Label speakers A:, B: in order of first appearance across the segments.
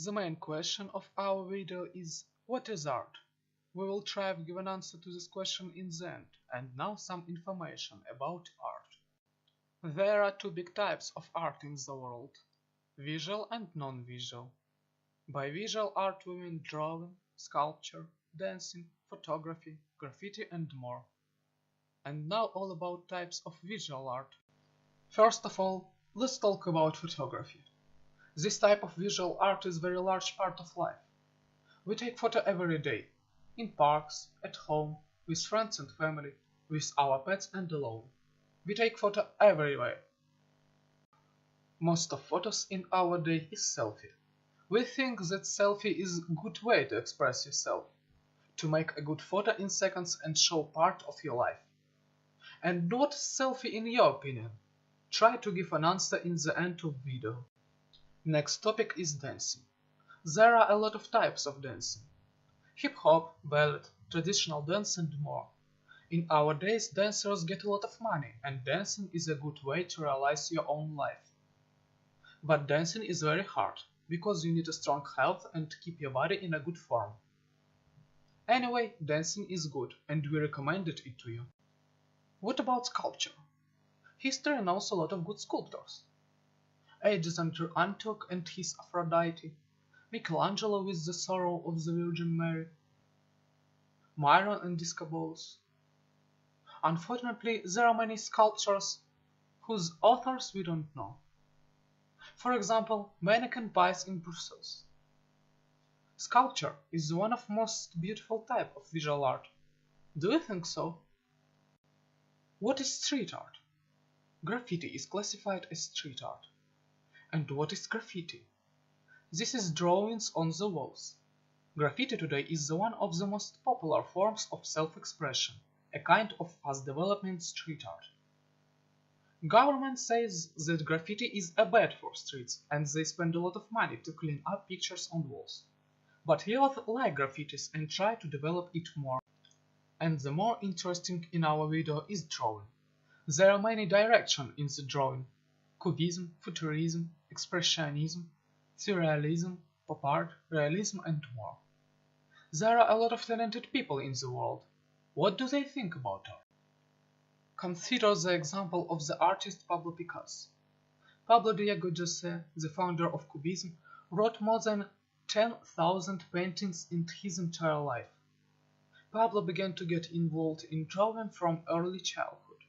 A: The main question of our video is, what is art? We will try to give an answer to this question in the end, and now some information about art. There are two big types of art in the world, visual and non-visual. By visual art we mean drawing, sculpture, dancing, photography, graffiti and more. And now all about types of visual art. First of all, let's talk about photography. This type of visual art is a very large part of life. We take photo every day, in parks, at home, with friends and family, with our pets and alone. We take photo everywhere. Most of photos in our day is selfie. We think that selfie is a good way to express yourself, to make a good photo in seconds and show part of your life. And what is selfie in your opinion? Try to give an answer in the end of video. Next topic is dancing. There are a lot of types of dancing. Hip-hop, ballet, traditional dance and more. In our days dancers get a lot of money and dancing is a good way to realize your own life. But dancing is very hard, because you need a strong health and keep your body in a good form. Anyway, dancing is good and we recommended it to you. What about sculpture? History knows a lot of good sculptors. Alexander Antioch and his Aphrodite, Michelangelo with the Sorrow of the Virgin Mary, Myron and Discabolos. Unfortunately, there are many sculptures whose authors we don't know. For example, mannequin pies in Brussels. Sculpture is one of most beautiful type of visual art. Do you think so? What is street art? Graffiti is classified as street art. And what is graffiti? This is drawings on the walls. Graffiti today is one of the most popular forms of self-expression, a kind of fast-developing street art. Government says that graffiti is bad for streets and they spend a lot of money to clean up pictures on walls. But youth like graffitis and try to develop it more. And the more interesting in our video is drawing. There are many directions in the drawing. Cubism, Futurism, Expressionism, Surrealism, Pop art, Realism and more. There are a lot of talented people in the world. What do they think about art? Consider the example of the artist Pablo Picasso. Pablo Diego José, the founder of Cubism, wrote more than 10,000 paintings in his entire life. Pablo began to get involved in drawing from early childhood.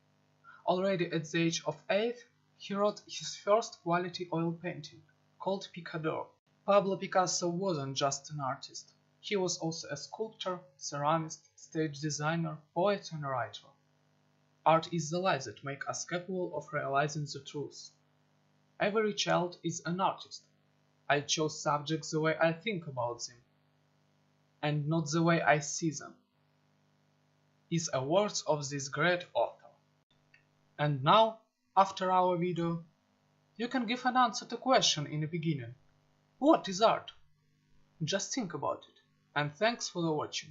A: Already at the age of 8, he wrote his first quality oil painting, called Picador. Pablo Picasso wasn't just an artist. He was also a sculptor, ceramist, stage designer, poet and writer. Art is the light that makes us capable of realizing the truth. Every child is an artist. I chose subjects the way I think about them, and not the way I see them, is a words of this great author. And now, after our video, you can give an answer to question in the beginning. What is art? Just think about it, and thanks for watching.